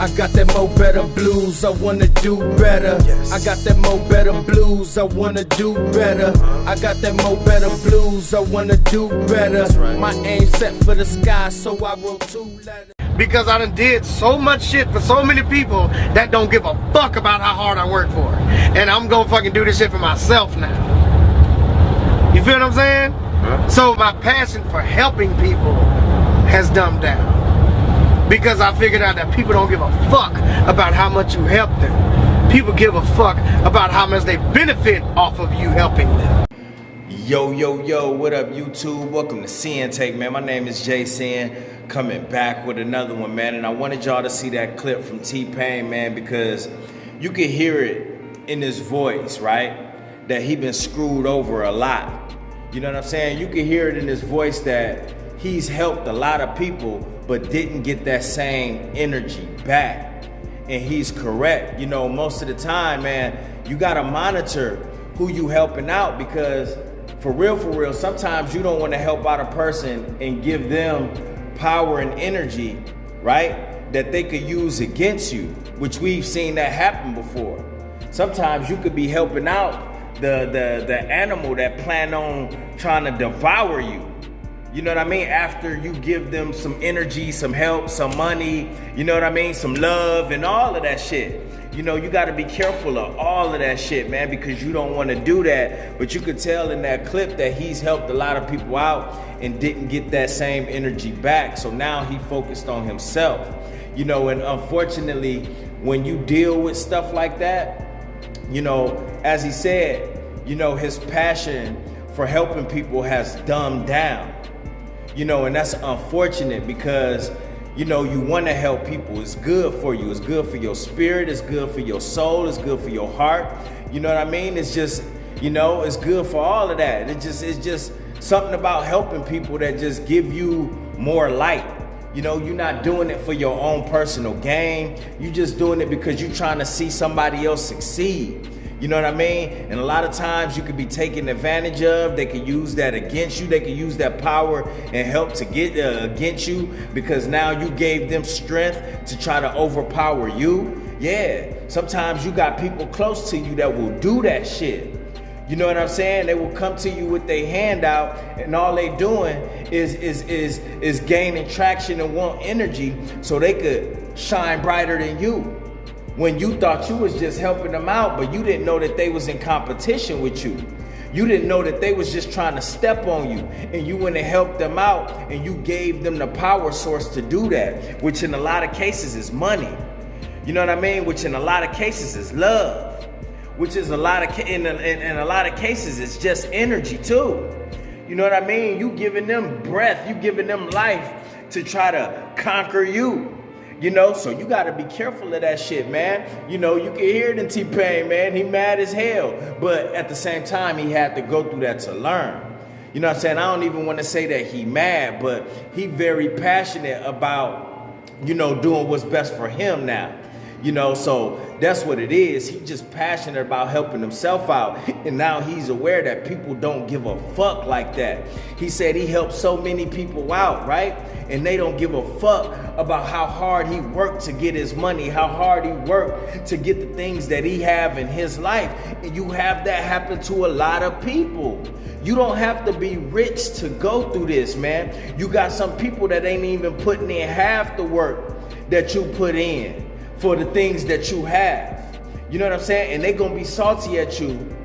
I got that mo better blues, I wanna do better. I got that mo better blues, I wanna do better. I got that mo better blues, I wanna do better. My aim set for the sky, so I wrote 2 letters. Because I done did so much shit for so many people that don't give a fuck about how hard I work for it. And I'm gonna fucking do this shit for myself now. You feel what I'm saying? So my passion for helping people has dumbed down. Because I figured out that people don't give a fuck about how much you help them. People give a fuck about how much they benefit off of you helping them. Yo, what up YouTube? Welcome to Sinn-Take, man. My name is Sin, coming back with another one, man. And I wanted y'all to see that clip from T-Pain, man, because you can hear it in his voice, right? That he been screwed over a lot. You know what I'm saying? You can hear it in his voice that he's helped a lot of people, but didn't get that same energy back. And he's correct. You know, most of the time, man, you gotta monitor who you helping out, because for real, sometimes you don't want to help out a person and give them power and energy, right, that they could use against you, which we've seen that happen before. Sometimes you could be helping out the animal that plan on trying to devour you. You know what I mean? After you give them some energy, some help, some money, you know what I mean? Some love and all of that shit. You know, you got to be careful of all of that shit, man, because you don't want to do that. But you could tell in that clip that he's helped a lot of people out and didn't get that same energy back. So now he focused on himself. You know, and unfortunately, when you deal with stuff like that, you know, as he said, you know, his passion for helping people has dumbed down. You know, and that's unfortunate because, you know, you want to help people. It's good for you. It's good for your spirit. It's good for your soul. It's good for your heart. You know what I mean? It's just, you know, it's good for all of that. It's just something about helping people that just give you more light. You know, you're not doing it for your own personal gain. You're just doing it because you're trying to see somebody else succeed. You know what I mean? And a lot of times you could be taken advantage of. They could use that against you. They could use that power and help to get against you, because now you gave them strength to try to overpower you. Yeah, sometimes you got people close to you that will do that shit. You know what I'm saying? They will come to you with their hand out, and all they doing is gaining traction and want energy so they could shine brighter than you. When you thought you was just helping them out, but you didn't know that they was in competition with you. You didn't know that they was just trying to step on you, and you went and helped them out, and you gave them the power source to do that, which in a lot of cases is money. You know what I mean? Which in a lot of cases is love, which is in a lot of cases it's just energy too. You know what I mean? You giving them breath, you giving them life to try to conquer you. You know, so you got to be careful of that shit, man. You know, you can hear it in T-Pain, man. He mad as hell. But at the same time, he had to go through that to learn. You know what I'm saying? I don't even want to say that he mad, but he very passionate about, you know, doing what's best for him now. You know, so that's what it is. He's just passionate about helping himself out. And now he's aware that people don't give a fuck like that. He said he helped so many people out, right? And they don't give a fuck about how hard he worked to get his money, how hard he worked to get the things that he have in his life. And you have that happen to a lot of people. You don't have to be rich to go through this, man. You got some people that ain't even putting in half the work that you put in for the things that you have. You know what I'm saying? And they're gonna be salty at you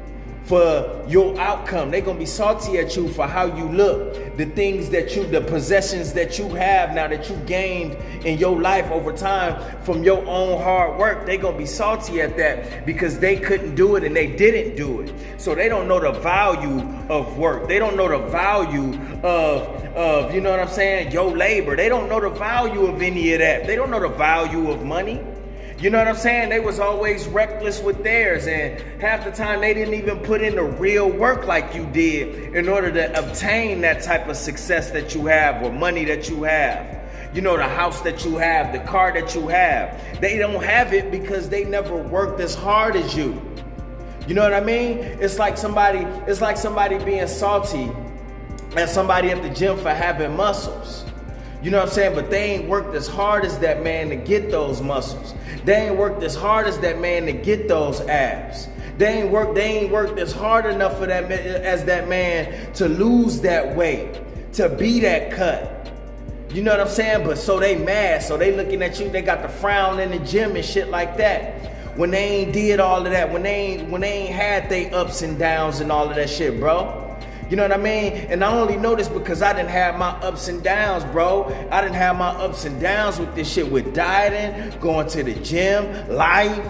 for your outcome. They're gonna be salty at you for how you look, the things that the possessions that you have now that you gained in your life over time from your own hard work. They're gonna be salty at that because they couldn't do it and they didn't do it. So they don't know the value of work. They don't know the value of you know what I'm saying, your labor. They don't know the value of any of that. They don't know the value of money. You know what I'm saying? They was always reckless with theirs, and half the time they didn't even put in the real work like you did in order to obtain that type of success that you have or money that you have. You know, the house that you have, the car that you have. They don't have it because they never worked as hard as you. You know what I mean? It's like somebody being salty at somebody at the gym for having muscles. You know what I'm saying? But they ain't worked as hard as that man to get those muscles. They ain't worked as hard as that man to get those abs. They ain't worked as hard enough for that as that man to lose that weight, to be that cut. You know what I'm saying? But so they mad, so they looking at you, they got the frown in the gym and shit like that. When they ain't did all of that, when they ain't had they ups and downs and all of that shit, bro. You know what I mean? And I only know this because I didn't have my ups and downs, bro. I didn't have my ups and downs with this shit, with dieting, going to the gym, life.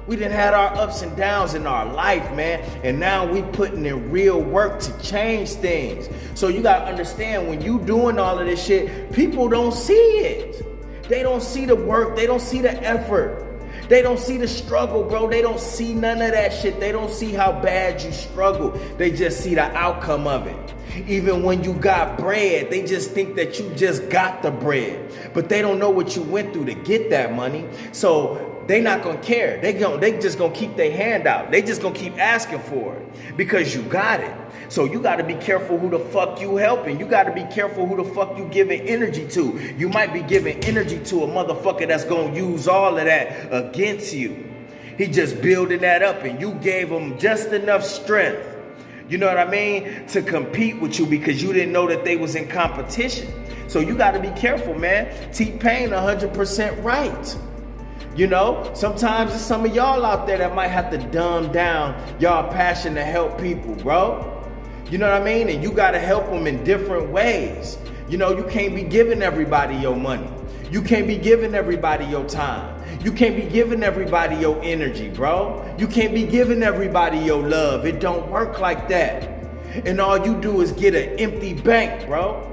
We didn't have our ups and downs in our life, man. And now we putting in real work to change things. So you gotta understand, when you doing all of this shit, people don't see it. They don't see the work. They don't see the effort. They don't see the struggle, bro. They don't see none of that shit. They don't see how bad you struggle. They just see the outcome of it. Even when you got bread, they just think that you just got the bread. But they don't know what you went through to get that money. So they not gonna care. They just gonna keep their hand out. They just gonna keep asking for it because you got it. So you gotta be careful who the fuck you helping. You gotta be careful who the fuck you giving energy to. You might be giving energy to a motherfucker that's gonna use all of that against you. He just building that up and you gave him just enough strength, you know what I mean, to compete with you because you didn't know that they was in competition. So you gotta be careful, man. T-Pain 100% right. You know, sometimes it's some of y'all out there that might have to dumb down y'all passion to help people, bro. You know what I mean? And you gotta help them in different ways. You know, you can't be giving everybody your money. You can't be giving everybody your time. You can't be giving everybody your energy, bro. You can't be giving everybody your love. It don't work like that. And all you do is get an empty bank, bro.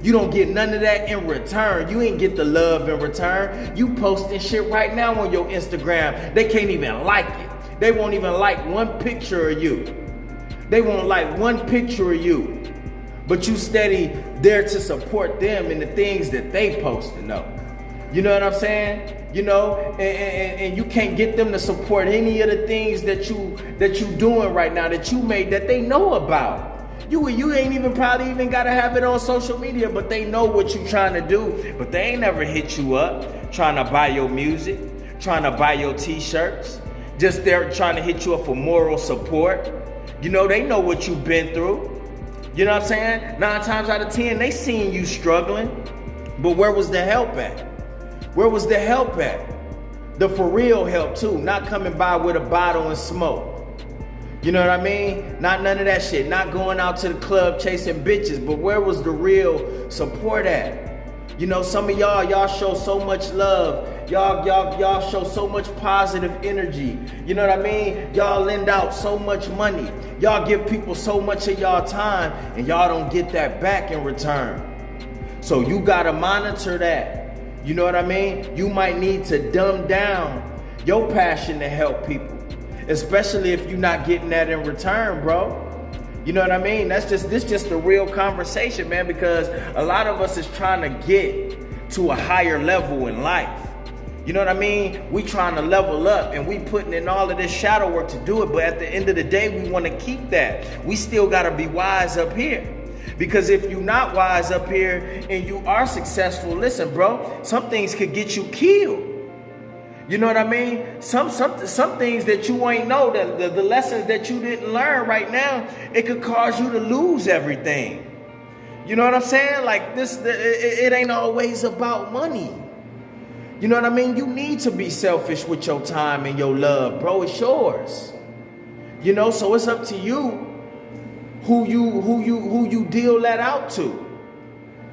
You don't get none of that in return. You ain't get the love in return. You posting shit right now on your Instagram. They can't even like it. They won't even like one picture of you. They won't like one picture of you. But you steady there to support them in the things that they posting though. You know what I'm saying? You know, and you can't get them to support any of the things that you doing right now that you made that they know about. You ain't even probably even gotta have it on social media, but they know what you trying to do. But they ain't never hit you up trying to buy your music, trying to buy your t-shirts, just there trying to hit you up for moral support. You know, they know what you've been through. You know what I'm saying? 9 times out of 10, they seen you struggling. But where was the help at? Where was the help at? The for real help too, not coming by with a bottle and smoke. You know what I mean? Not none of that shit. Not going out to the club chasing bitches. But where was the real support at? You know, some of y'all show so much love. Y'all show so much positive energy. You know what I mean? Y'all lend out so much money. Y'all give people so much of y'all time and y'all don't get that back in return. So you gotta monitor that. You know what I mean? You might need to dumb down your passion to help people, especially if you're not getting that in return, bro. You know what I mean? This just a real conversation, man, because a lot of us is trying to get to a higher level in life. You know what I mean? We trying to level up and we putting in all of this shadow work to do it, but at the end of the day, we want to keep that. We still got to be wise up here. Because if you're not wise up here and you are successful, listen, bro, some things could get you killed. You know what I mean? Some things that you ain't know, the lessons that you didn't learn right now, it could cause you to lose everything. You know what I'm saying? Like it ain't always about money. You know what I mean? You need to be selfish with your time and your love, bro. It's yours. You know, so it's up to you who you deal that out to.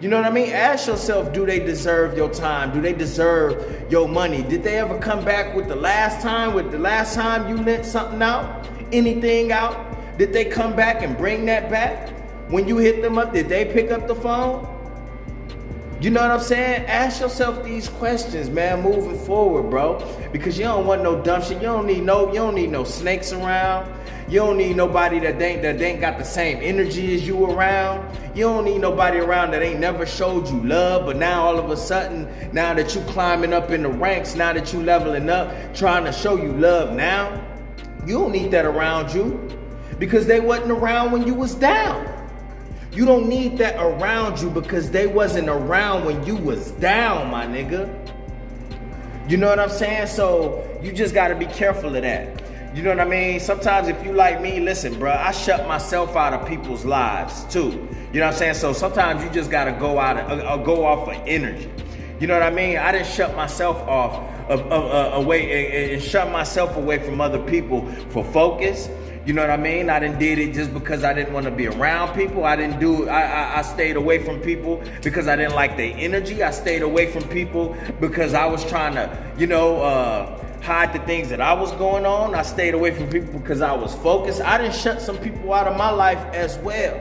You know what I mean? Ask yourself, do they deserve your time? Do they deserve your money? Did they ever come back with the last time you lent something out? Anything out? Did they come back and bring that back? When you hit them up, did they pick up the phone? You know what I'm saying? Ask yourself these questions, man, moving forward, bro. Because you don't want no dumb shit. You don't need no snakes around. You don't need nobody that ain't got the same energy as you around. You don't need nobody around that ain't never showed you love, but now all of a sudden, now that you climbing up in the ranks, now that you leveling up, trying to show you love now, you don't need that around you because they wasn't around when you was down. You don't need that around you because they wasn't around when you was down, my nigga. You know what I'm saying? So you just gotta be careful of that. You know what I mean? Sometimes if you like me, listen, bro, I shut myself out of people's lives too. You know what I'm saying? So sometimes you just gotta go off of energy. You know what I mean? I didn't shut myself off away and shut myself away from other people for focus. You know what I mean? I didn't did it just because I didn't want to be around people. I stayed away from people because I didn't like their energy. I stayed away from people because I was trying to, hide the things that I was going on. I stayed away from people because I was focused. I didn't shut some people out of my life as well.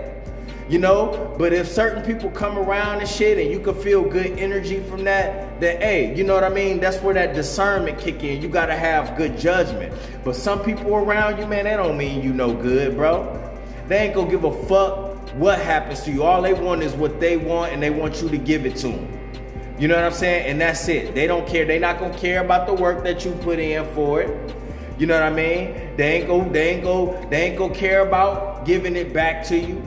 But if certain people come around and shit and you can feel good energy from that, then hey, you know what I mean? That's where that discernment kick in. You gotta have good judgment. But some people around you, man, that don't mean you no good, bro. They ain't gonna give a fuck what happens to you. All they want is what they want, and they want you to give it to them. You know what I'm saying? And that's it. They don't care. They not gonna care about the work that you put in for it. You know what I mean? They ain't gonna care about giving it back to you.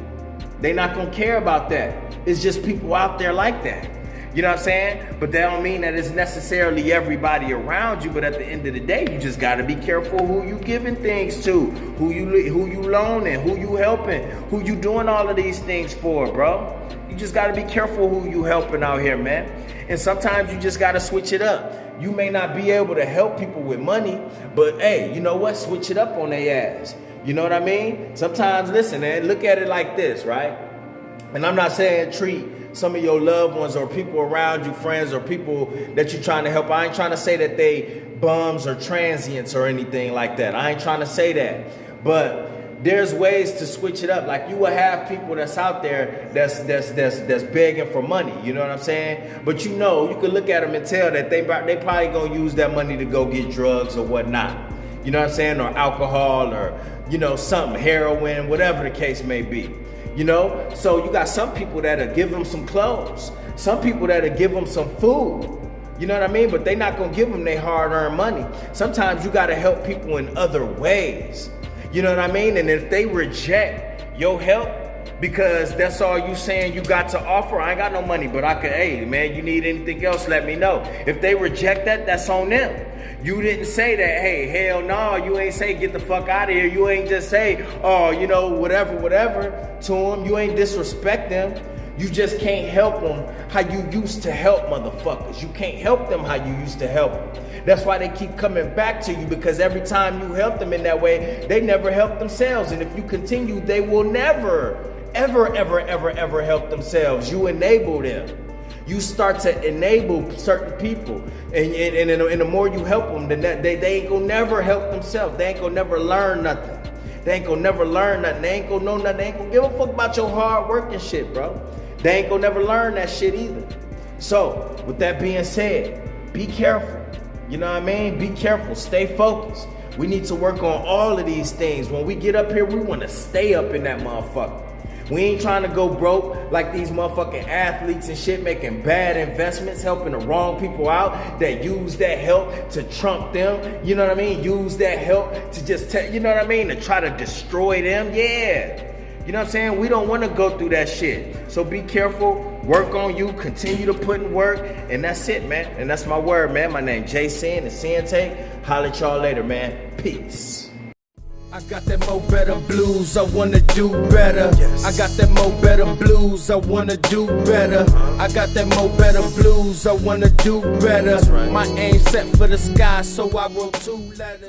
They not gonna care about that. It's just people out there like that. You know what I'm saying? But that don't mean that it's necessarily everybody around you. But at the end of the day, you just gotta be careful who you giving things to, who you loaning, who you helping, who you doing all of these things for, bro. You just gotta be careful who you helping out here, man. And sometimes you just gotta switch it up. You may not be able to help people with money, but hey, you know what? Switch it up on their ass. You know what I mean? Sometimes, listen, man, look at it like this, right? And I'm not saying treat some of your loved ones or people around you, friends or people that you're trying to help. I ain't trying to say that they bums or transients or anything like that. I ain't trying to say that. But there's ways to switch it up. Like you will have people that's out there that's begging for money. You know what I'm saying? But you can look at them and tell that they probably gonna use that money to go get drugs or whatnot. You know what I'm saying? Or alcohol or, something, heroin, whatever the case may be. So you got some people that'll give them some clothes. Some people that'll give them some food. You know what I mean? But they not gonna give them their hard-earned money. Sometimes you gotta help people in other ways. You know what I mean? And if they reject your help because that's all you saying you got to offer, I ain't got no money, but I could, hey, man, you need anything else, let me know. If they reject that, that's on them. You didn't say that, hey, hell no, you ain't say get the fuck out of here. You ain't just say, oh, whatever to them. You ain't disrespect them. You just can't help them how you used to help motherfuckers. You can't help them how you used to help them. That's why they keep coming back to you, because every time you help them in that way, they never help themselves. And if you continue, they will never, ever help themselves. You enable them. You start to enable certain people, and the more you help them, then they ain't gonna never help themselves. They ain't gonna never learn nothing. They ain't gonna never learn nothing. They ain't gonna know nothing. They ain't gonna give a fuck about your hard work and shit, bro. They ain't gonna never learn that shit either. So, with that being said, be careful. You know what I mean? Be careful. Stay focused. We need to work on all of these things. When we get up here, we want to stay up in that motherfucker. We ain't trying to go broke like these motherfucking athletes and shit making bad investments, helping the wrong people out that use that help to trump them. You know what I mean? Use that help to just, to try to destroy them. Yeah. You know what I'm saying? We don't want to go through that shit. So be careful. Work on you. Continue to put in work. And that's it, man. And that's my word, man. My name is Sinn, it's Sinn-Take. Holla at y'all later, man. Peace. I got that mo better blues, I wanna do better. I got that mo better blues, I wanna do better. I got that mo better blues, I wanna do better. My aim set for the sky, so I wrote 2 letters.